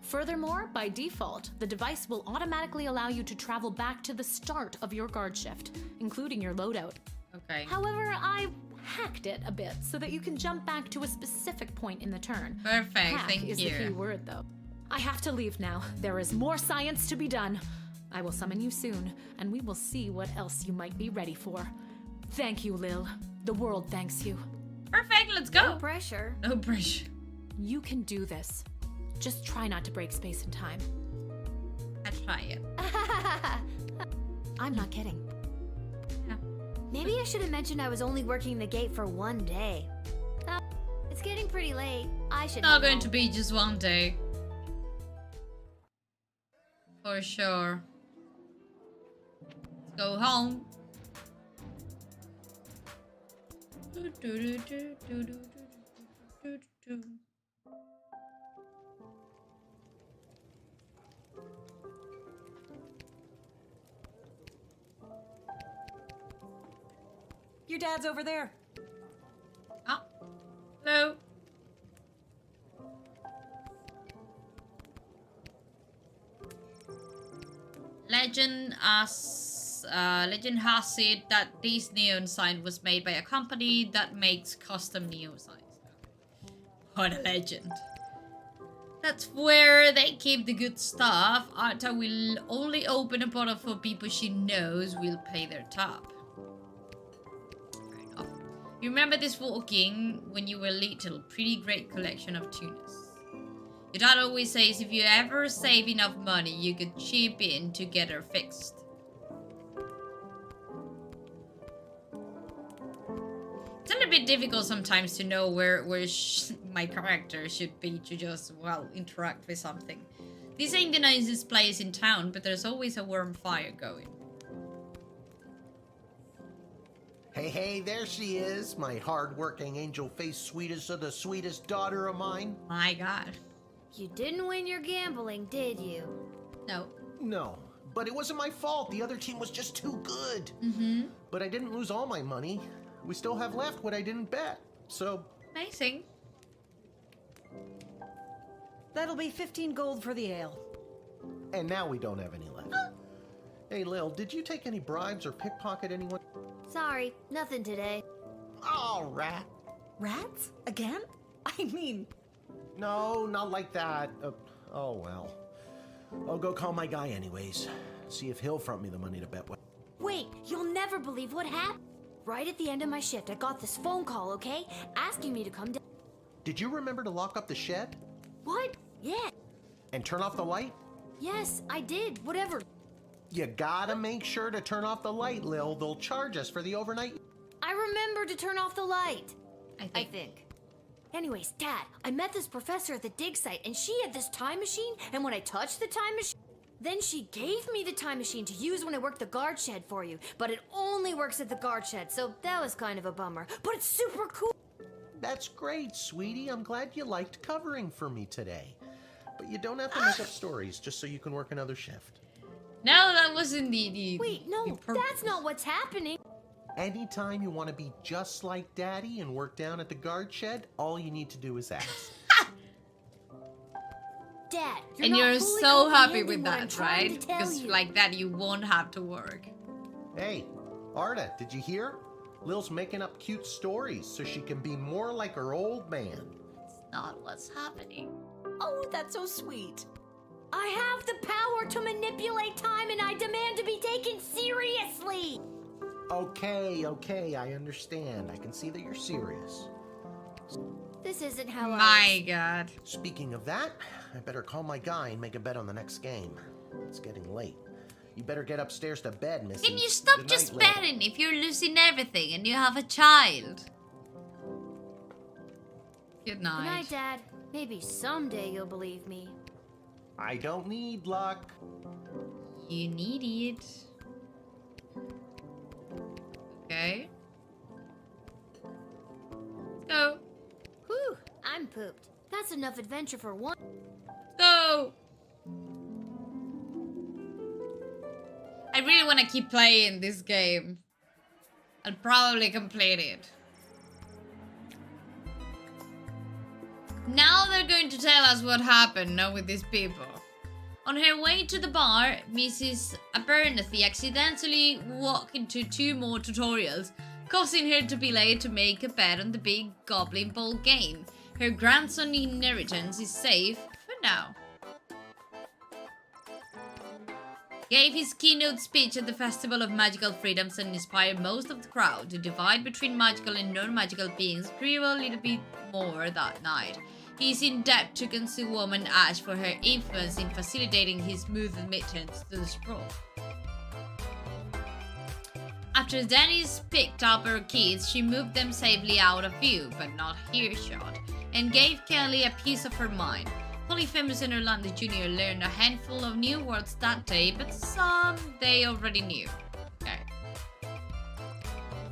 Furthermore, by default, the device will automatically allow you to travel back to the start of your guard shift, including your loadout. Okay. However, I hacked it a bit so that you can jump back to a specific point in the turn. Perfect, Hack thank is you. the key word, though. I have to leave now. There is more science to be done. I will summon you soon, and we will see what else you might be ready for. Thank you, Lil. The world thanks you. Perfect, let's No go. pressure. No pressure. You can do this. Just try not to break space and time. I try it. I'm not kidding. Maybe I should have mentioned I was only working the gate for one day. It's getting pretty late. I should Not head going home. to be just one day. For sure. Let's go home. Your dad's over there. Oh. Hello. Legend as Legend has it that this neon sign was made by a company that makes custom neon signs. What a legend. That's where they keep the good stuff. Arta will only open a bottle for people she knows will pay their tab. Fair enough. You remember this walking when you were little? Pretty great collection of tunas. Your dad always says if you ever save enough money, you could chip in to get her fixed. It's a little bit difficult sometimes to know where my character should be to just, well, interact with something. This ain't the nicest place in town, but there's always a warm fire going. Hey, there she is, my hard-working, angel-faced sweetest of the sweetest daughter of mine. My God. You didn't win your gambling, did you? No. No, but it wasn't my fault. The other team was just too good. Mm-hmm. But I didn't lose all my money. We still have left what I didn't bet, so... Amazing. That'll be 15 gold for the ale. And now we don't have any left. Hey, Lil, did you take any bribes or pickpocket anyone? Sorry, nothing today. Oh, rat. Rats? Again? I mean... No, not like that. Oh, well. I'll go call my guy anyways. See if he'll front me the money to bet with. Wait, you'll never believe what happened. Right at the end of my shift, I got this phone call, okay? Asking me to come down. Did you remember to lock up the shed? What? Yeah. And turn off the light? Yes, I did. Whatever. You gotta make sure to turn off the light, Lil. They'll charge us for the overnight. I remember to turn off the light. I think. Anyways, Dad, I met this professor at the dig site, and she had this time machine, and when I touched the time machine, then she gave me the time machine to use when I worked the guard shed for you. But it only works at the guard shed, so that was kind of a bummer. But it's super cool. That's great, sweetie. I'm glad you liked covering for me today. But you don't have to make up stories just so you can work another shift. No, that wasn't the Wait, no, that's not what's happening. Anytime you want to be just like Daddy and work down at the guard shed, all you need to do is ask. Dad, and you're so happy with what I'm that, trying right? to tell Because you. like that, you won't have to work. Hey, Arda, did you hear? Lil's making up cute stories so she can be more like her old man. It's not what's happening. Oh, that's so sweet. I have the power to manipulate time, and I demand to be taken seriously. Okay, I understand. I can see that you're serious. This isn't how My God. Speaking of that, I better call my guy and make a bet on the next game. It's getting late. You better get upstairs to bed, Missy. Can you stop Good just night, Lil. betting if you're losing everything and you have a child? Good Good night. night, Dad. Maybe someday you'll believe me. I don't need luck. You need it. Okay. Go. Whew, I'm pooped. That's enough adventure for one. Go. I really want to keep playing this game. I'll probably complete it. Now they're going to tell us what happened now with these people. On her way to the bar, Mrs. Abernathy accidentally walked into 2 more tutorials, causing her to be late to make a bet on the big Goblin Ball game. Her grandson's inheritance is safe for now. Gave his keynote speech at the Festival of Magical Freedoms and inspired most of the crowd. The divide between magical and non-magical beings grew a little bit more that night. He is in debt to Councilwoman Ash for her influence in facilitating his smooth admittance to the sprawl. After Dennis picked up her kids, she moved them safely out of view, but not earshot, and gave Kelly a piece of her mind. Polyphemus and Orlando Jr. learned a handful of new words that day, but some they already knew. Okay.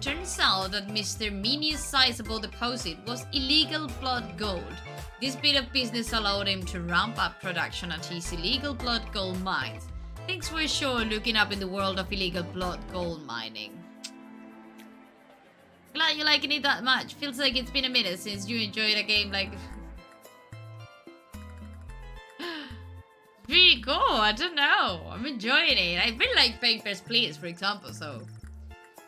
Turns out that Mr. Minnie's sizable deposit was illegal blood gold. This bit of business allowed him to ramp up production at his illegal blood gold mines. Things were sure looking up in the world of illegal blood gold mining. Glad you're liking it that much. Feels like it's been a minute since you enjoyed a game like... really cool. I don't know. I'm enjoying it. I really like Papers, Please, for example, so.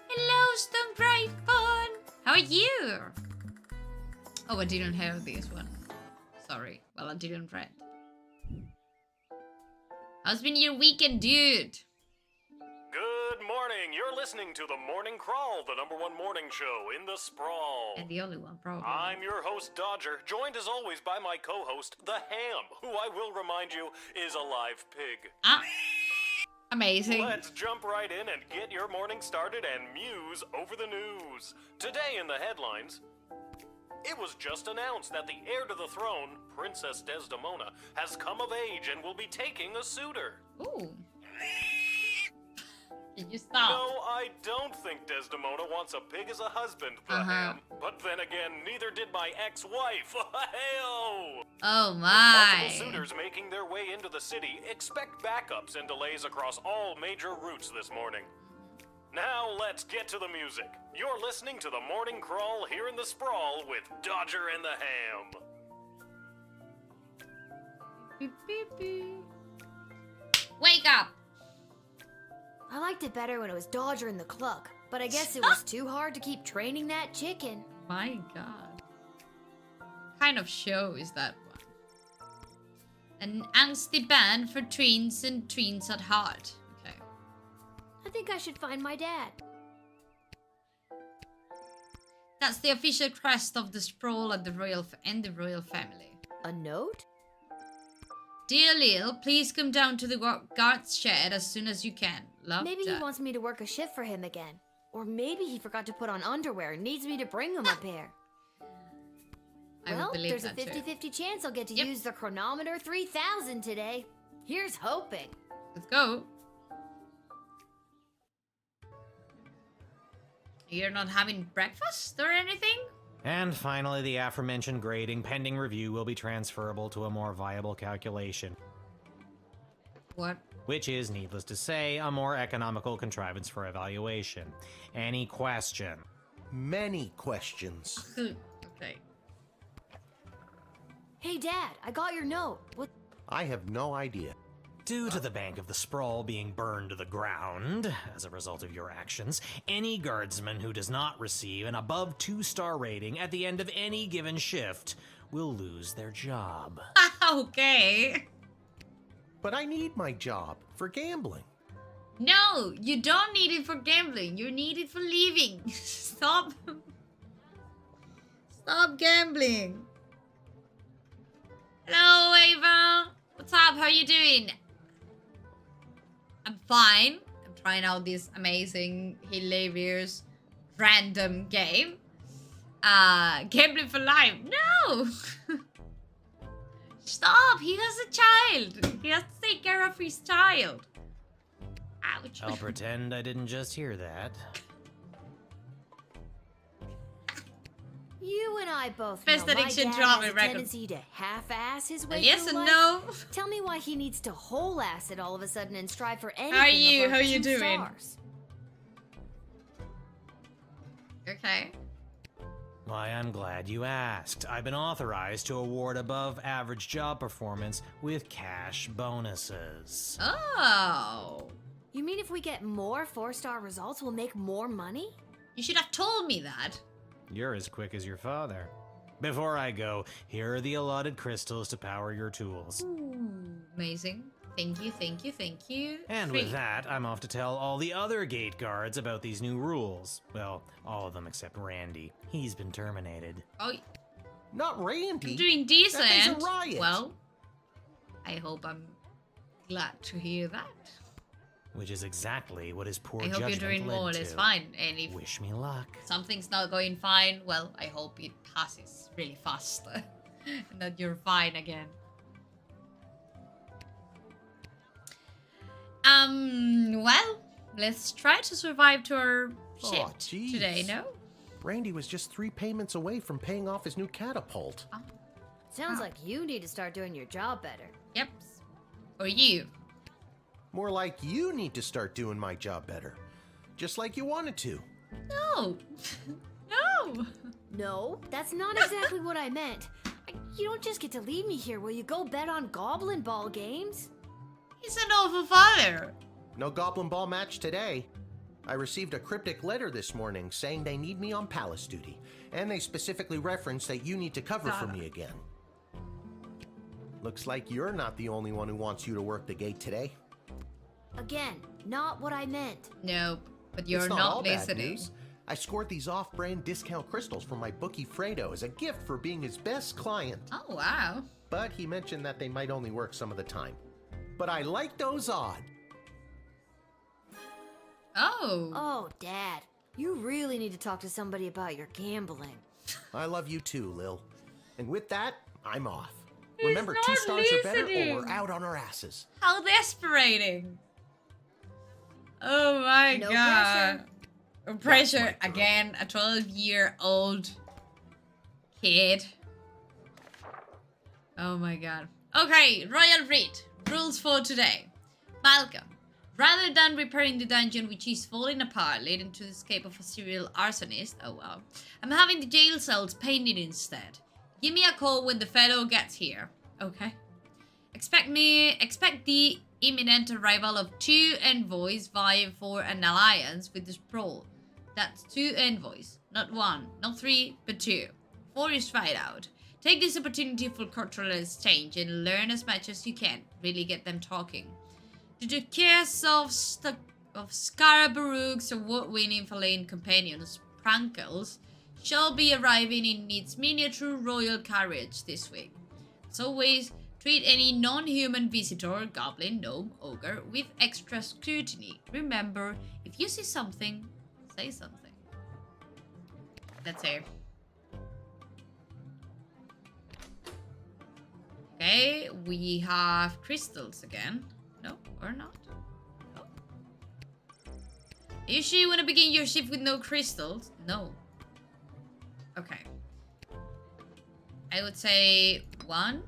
Hello, Stone Bright Fun. How are you? Oh, I didn't hear this one. Sorry. Well, I didn't read. How's been your weekend, dude? Good morning. You're listening to the Morning Crawl, the #1 morning show in the sprawl. And the only one, probably. I'm your host, Dodger, joined as always by my co-host, the Ham, who I will remind you is a live pig. Ah, amazing. Let's jump right in and get your morning started and muse over the news. Today in the headlines, it was just announced that the heir to the throne, Princess Desdemona, has come of age and will be taking a suitor. Ooh. Can you stop? No, I don't think Desdemona wants a pig as a husband, the Ham. But then again, neither did my ex-wife. Hey-oh! Oh my. Multiple suitors making their way into the city. Expect backups and delays across all major routes this morning. Now let's get to the music. You're listening to the Morning Crawl here in the Sprawl with Dodger and the Ham. Beep, beep, beep. Wake up! I liked it better when it was Dodger and the Cluck, but I guess it was too hard to keep training that chicken. My god. What kind of show is that one? An angsty band for tweens and tweens at heart. Okay. I think I should find my dad. That's the official crest of the Sprawl and the royal family. A note? Dear Lil, please come down to the guard's shed as soon as you can. Love, Maybe Dad. he wants me to work a shift for him again. Or maybe he forgot to put on underwear and needs me to bring him a pair. I would Well, believe there's a that too. 50-50 chance I'll get to use the chronometer 3000 today. Here's hoping. Let's go. You're not having breakfast or anything? And finally, the aforementioned grading pending review will be transferable to a more viable calculation. What? Which is, needless to say, a more economical contrivance for evaluation. Any question? Many questions. Okay. Hey, Dad, I got your note. What? I have no idea. Due to the Bank of the Sprawl being burned to the ground as a result of your actions, any guardsman who does not receive an above 2-star rating at the end of any given shift will lose their job. Okay. But I need my job for gambling. No, you don't need it for gambling. You need it for living. Stop. Stop gambling. Hello, Ava. What's up? How are you doing? I'm fine. I'm trying out this amazing, hilarious, random game. Gambling for life. No! Stop! He has a child. He has to take care of his child. Ouch. I'll pretend I didn't just hear that. You and I both Best know my addiction dad travel has a record. tendency to half-ass his way Yes through and life. no. Tell me why he needs to whole-ass it all of a sudden and strive for anything How are you? above How are you 2 doing? stars. Okay. Why, I'm glad you asked. I've been authorized to award above average job performance with cash bonuses. Oh. You mean if we get more 4-star results, we'll make more money? You should have told me that. You're as quick as your father. Before I go, here are the allotted crystals to power your tools. Ooh, amazing. Thank you, thank you, thank you. And with that, I'm off to tell all the other gate guards about these new rules. Well, all of them except Randy. He's been terminated. Oh, Not Randy. I'm doing That thing's decent. a riot. Well, I hope I'm glad to hear that. Which is exactly what his poor I hope judgment you're doing led more or to. less fine. And if Wish me luck. something's not going fine, well, I hope it passes really fast. And that you're fine again. Well, let's try to survive to our Oh, shift jeez. today, no? Randy was just 3 payments away from paying off his new catapult. Sounds like you need to start doing your job better. Yep. Or you. More like you need to start doing my job better. Just like you wanted to. No. No. No, that's not exactly what I meant. You don't just get to leave me here. Will you go bet on Goblin Ball games? He's an awful father. No Goblin Ball match today. I received a cryptic letter this morning saying they need me on palace duty, and they specifically referenced that you need to cover for me again. Looks like you're not the only one who wants you to work the gate today. Again, not what I meant. Nope, but you're It's not all bad listening. news. I scored these off-brand discount crystals from my bookie Fredo as a gift for being his best client. Oh, wow. But he mentioned that they might only work some of the time. But I like those odd. Oh. Oh, Dad. You really need to talk to somebody about your gambling. I love you too, Lil. And with that, I'm off. He's Remember, 2 not stars or better, or listening. we're out on our asses. How desperating. Oh my No god. Pressure. That's my girl. Again, a 12-year-old kid. Oh my god. Okay, Royal Read. Rules for today. Malcolm. Rather than repairing the dungeon which is falling apart, leading to the escape of a serial arsonist, oh wow, I'm having the jail cells painted instead. Give me a call when the fellow gets here. Okay. Expect the imminent arrival of 2 envoys vying for an alliance with the Sprawl. That's 2 envoys. Not 1, not 3, but 2. 4 is right out. Take this opportunity for cultural exchange and learn as much as you can. Really get them talking. The Duchess of Scarabaroug's award-winning feline companion, Sprankles, shall be arriving in its miniature royal carriage this week. As always, treat any non-human visitor, goblin, gnome, ogre, with extra scrutiny. Remember, if you see something, say something. That's it. Okay, we have crystals again. No, or not? No. Are you sure you want to begin your shift with no crystals? No. Okay. I would say 1.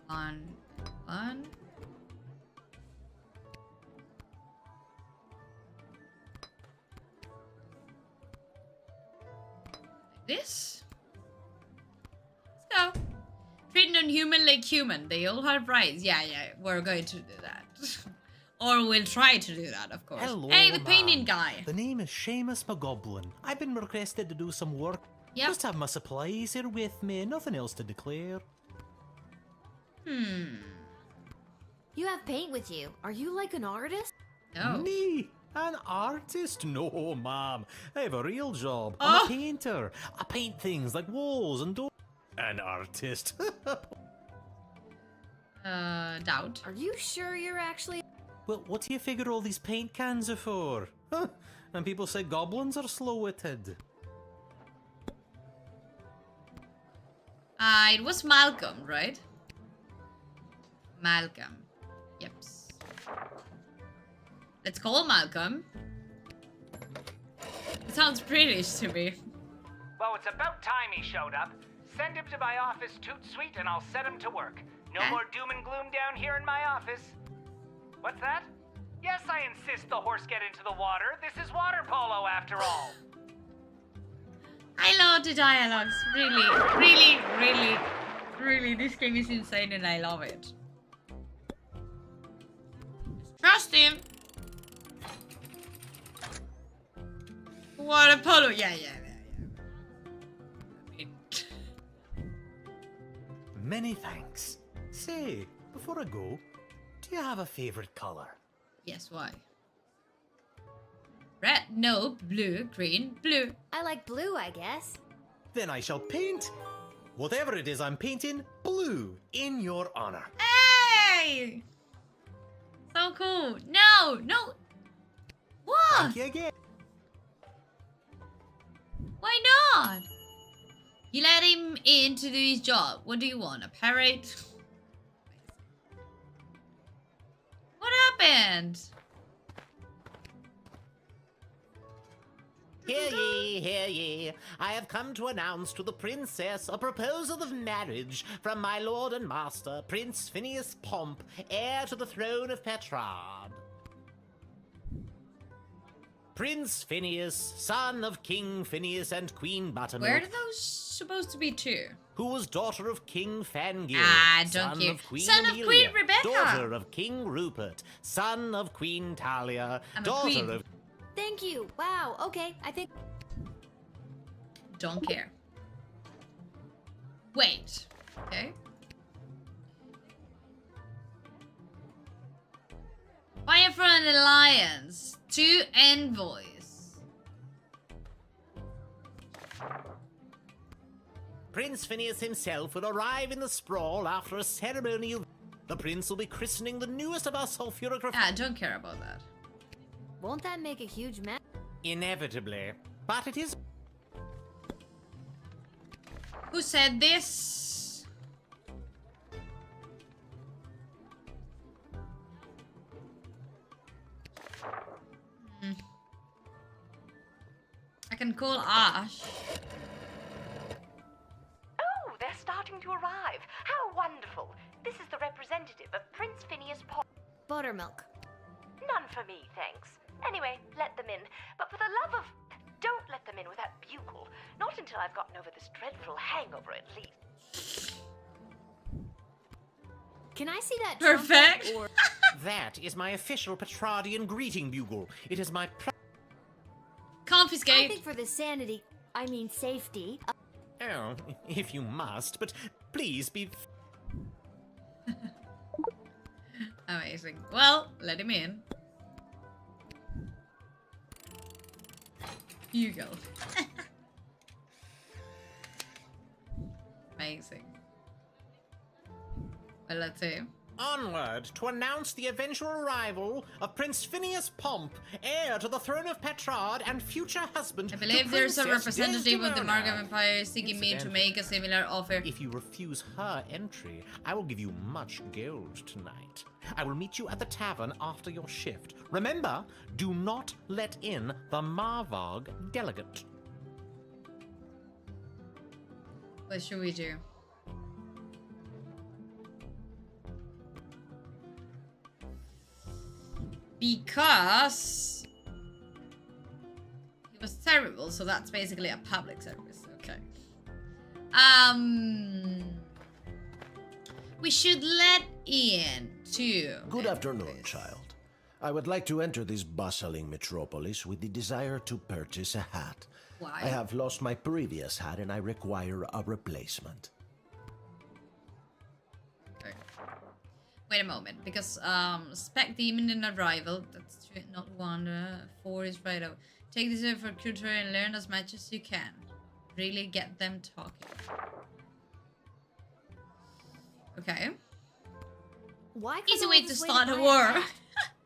1. 1. Like this. Let's go. Treat non-human like human. They all have rights. Yeah, we're going to do that. Or we'll try to do that, of course. Hello, hey, the painting ma'am. guy. The name is Seamus McGoblin. I've been requested to do some work. Yep. Just have my supplies here with me. Nothing else to declare. You have paint with you. Are you like an artist? No. Me? An artist? No, ma'am. I have a real job. Oh. I'm a painter. I paint things like walls and doors. An artist. Doubt. Are you sure you're actually... Well, what do you figure all these paint cans are for? Huh? And people say goblins are slow-witted. It was Malcolm, right? Malcolm. Yep. Let's call Malcolm. It sounds British to me. Well, it's about time he showed up. Send him to my office toot sweet and I'll set him to work. No more doom and gloom down here in my office. What's that? Yes, I insist the horse get into the water. This is water polo after all. I love the dialogues. Really, this game is insane and I love it. Trust him. Water polo. Yeah. Many thanks. Say, before I go, do you have a favorite color? Yes, why? Red, no, blue, green, blue. I like blue, I guess. Then I shall paint whatever it is I'm painting blue in your honor. Hey! So cool. No. What? Thank you again. Why not? You let him in to do his job. What do you want? A parrot? What happened? Hear ye. I have come to announce to the princess a proposal of marriage from my lord and master, Prince Phineas Pomp, heir to the throne of Petrard. Prince Phineas, son of King Phineas and Queen Buttermilk. Where are those supposed to be too? Who was daughter of King Fangir, Don't son you? of Queen Son of Amelia, Queen Rebecca. daughter of King Rupert, son of Queen Talia, I'm a daughter queen. of... Thank you. Wow, okay, I think. Don't care. Wait. Okay. Firefront Alliance. 2 envoys. Prince Phineas himself will arrive in the sprawl after a ceremony of... The prince will be christening the newest of our sulfuric... I don't care about that. Won't that make a huge mess? Inevitably. But it is... Who said this? I can call Ash. Oh, they're starting to arrive. How wonderful. This is the representative of Prince Phineas Buttermilk. None for me, thanks. Anyway, let them in. But for the love of... Don't let them in without bugle. Not until I've gotten over this dreadful hangover, at least. Can I see that? Perfect. trumpet Or... That is my official Petrardian greeting bugle. It is my... Confiscate. I think for the sanity, I mean safety. Oh, if you must, but please be... Amazing. Well, let him in. You go. Amazing. Well, let's see. Onward to announce the eventual arrival of Prince Phineas Pomp, heir to the throne of Petrard and future husband. I believe there's a Princess representative of the Desdemona. Mark of Empire seeking me to make a similar offer. If you refuse her entry, I will give you much gold tonight. I will meet you at the tavern after your shift. Remember, do not let in the Marvog delegate. What should we do? Because it was terrible, so that's basically a public service. Okay. We should let in two. Good afternoon, child. I would like to enter this bustling metropolis with the desire to purchase a hat. Why? I have lost my previous hat and I require a replacement. Okay. Wait a moment, because spec demon in arrival. That's true, not one. 4 is right out. Take this over for culture and learn as much as you can. Really get them talking. Okay. Why come Easy all way to this start a buy war. hat?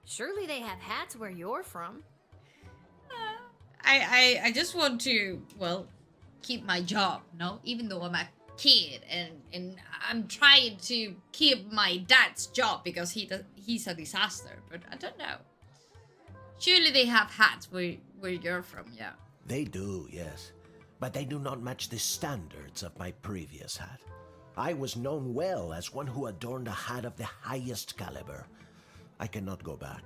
Surely they have hats where you're from. I just want to, well, keep my job, no? Even though I'm a kid and I'm trying to keep my dad's job because he's a disaster, but I don't know. Surely they have hats where you're from, yeah. They do, yes. But they do not match the standards of my previous hat. I was known well as one who adorned a hat of the highest caliber. I cannot go back.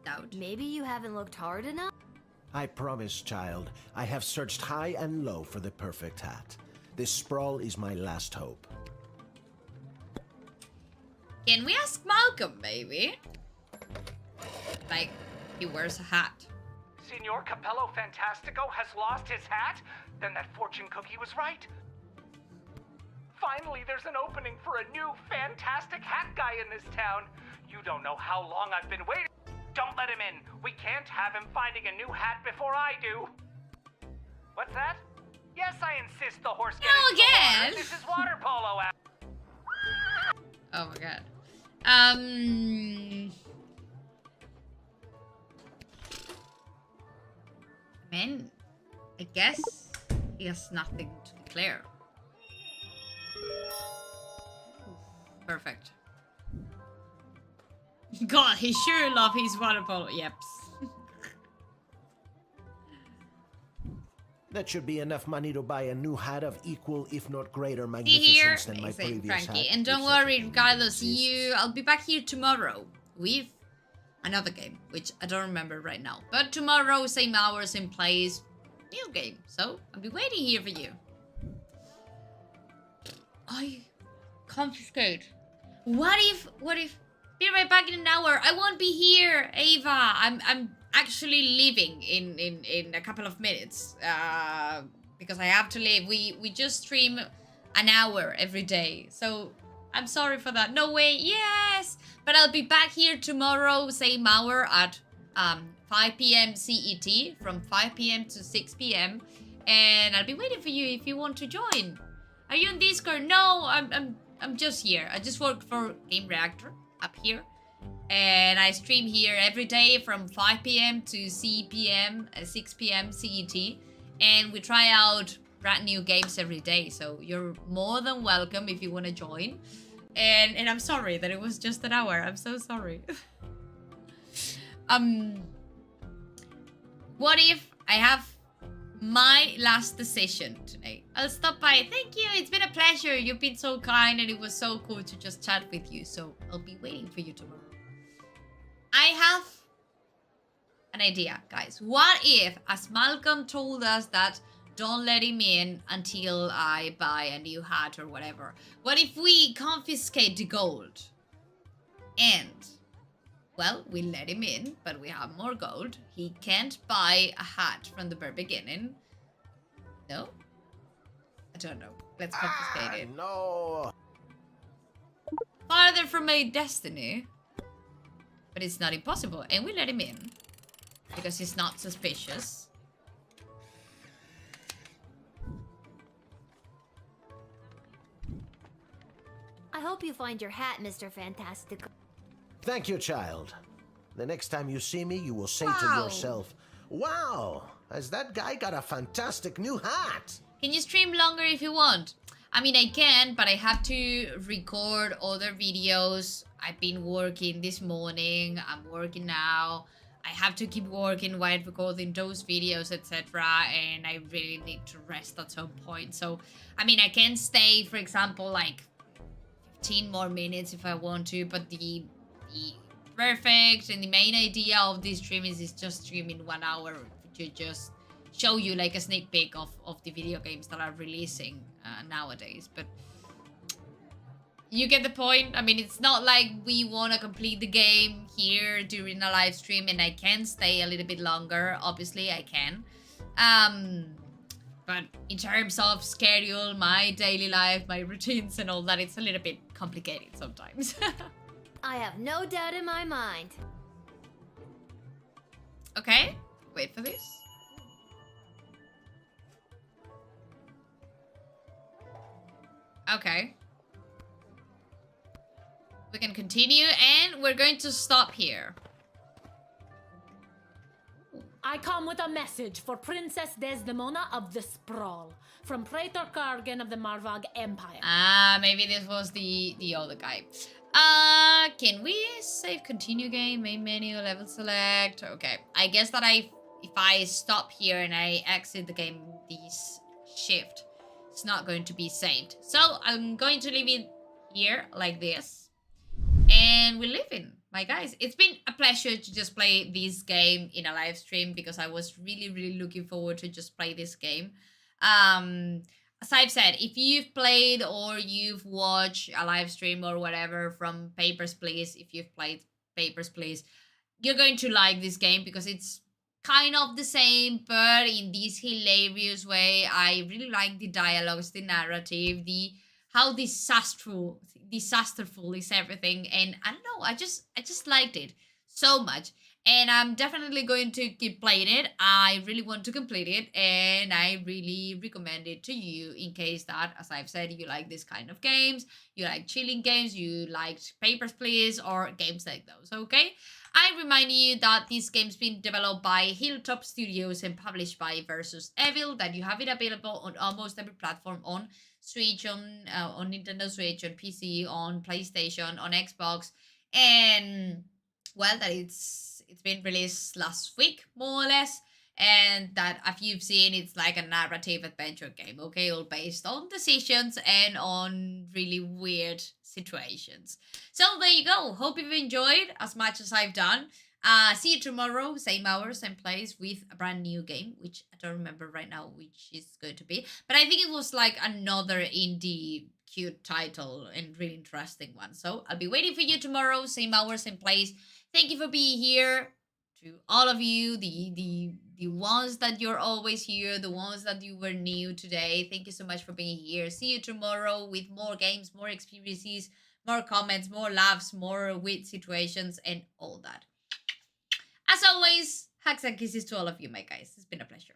Doubt. Maybe you haven't looked hard enough? I promise, child, I have searched high and low for the perfect hat. This sprawl is my last hope. Can we ask Malcolm, maybe? Like, he wears a hat. Signor Capello Fantastico has lost his hat? Then that fortune cookie was right. Finally, there's an opening for a new fantastic hat guy in this town. You don't know how long I've been waiting. Don't let him in. We can't have him finding a new hat before I do. What's that? Yes, I insist the horse get No, into the water. again. This is water polo. Oh my god. Man, I guess he has nothing to declare. Perfect. God, he sure love his water polo. Yep. That should be enough money to buy a new hat of equal, if not greater, See here, magnificence than my amazing, previous Frankie. hat. And don't if such a worry, thing regardless, exists. I'll be back here tomorrow with another game, which I don't remember right now. But tomorrow, same hour, same place, new game. So I'll be waiting here for you. I confiscate. What if be right back in an hour? I won't be here, Ava. I'm actually leaving in a couple of minutes. Because I have to leave. We just stream an hour every day. So I'm sorry for that. No way. Yes. But I'll be back here tomorrow, same hour at 5 p.m. CET, from 5 p.m. to 6 p.m. And I'll be waiting for you if you want to join. Are you on Discord? No, I'm just here. I just work for Game Reactor up here. And I stream here every day from 5 p.m. to 6 p.m. CET. And we try out brand new games every day. So you're more than welcome if you want to join. And I'm sorry that it was just an hour. I'm so sorry. What if I have my last decision today? I'll stop by. Thank you. It's been a pleasure. You've been so kind and it was so cool to just chat with you. So I'll be waiting for you tomorrow. I have an idea, guys. What if, as Malcolm told us that don't let him in until I buy a new hat or whatever. What if we confiscate the gold? And, well, we let him in, but we have more gold. He can't buy a hat from the very beginning. No? I don't know. Let's confiscate it. No. Farther from my destiny. But it's not impossible. And we let him in. Because he's not suspicious. I hope you find your hat, Mr. Fantastic. Thank you, child. The next time you see me, you will say to yourself, wow, has that guy got a fantastic new hat? Can you stream longer if you want? I mean, I can, but I have to record other videos. I've been working this morning. I'm working now. I have to keep working while recording those videos, etc. And I really need to rest at some point. So, I mean, I can stay, for example, like 15 more minutes if I want to. But the perfect and the main idea of this stream is just streaming 1 hour to just show you like a sneak peek of the video games that are releasing nowadays. But you get the point. I mean, it's not like we want to complete the game here during a live stream and I can stay a little bit longer. Obviously, I can. But in terms of schedule, my daily life, my routines and all that, it's a little bit complicated sometimes. I have no doubt in my mind. Okay, wait for this. Okay. We can continue and we're going to stop here. I come with a message for Princess Desdemona of the Sprawl from Praetor Kargan of the Marvog Empire. Ah, maybe this was the other guy. Can we save continue game, main menu, level select? Okay, I guess that if I stop here and I exit the game, this shift, it's not going to be saved. So I'm going to leave it here like this. And we're leaving, my guys. It's been a pleasure to just play this game in a live stream because I was really looking forward to just play this game. As I've said, if you've played or you've watched a live stream or whatever from Papers, Please, if you've played Papers, Please, you're going to like this game because it's kind of the same, but in this hilarious way. I really like the dialogues, the narrative, how disasterful is everything, and I don't know, I just liked it so much. And I'm definitely going to keep playing it. I really want to complete it. And I really recommend it to you in case that, as I've said, you like this kind of games. You like chilling games. You liked Papers, Please, or games like those, okay? I remind you that this game's been developed by Hilltop Studios and published by Versus Evil. That you have it available on almost every platform, on Switch, on Nintendo Switch, on PC, on PlayStation, on Xbox. And, well, that it's been released last week, more or less, and that, if you've seen, it's like a narrative adventure game, okay, all based on decisions and on really weird situations. So there you go. Hope you've enjoyed as much as I've done. See you tomorrow, same hour, same place, with a brand new game, which I don't remember right now which is going to be. But I think it was like another indie cute title and really interesting one. So I'll be waiting for you tomorrow, same hour, same place. Thank you for being here. To all of you, the ones that you're always here, the ones that you were new today. Thank you so much for being here. See you tomorrow with more games, more experiences, more comments, more laughs, more weird situations, and all that. As always, hugs and kisses to all of you, my guys. It's been a pleasure.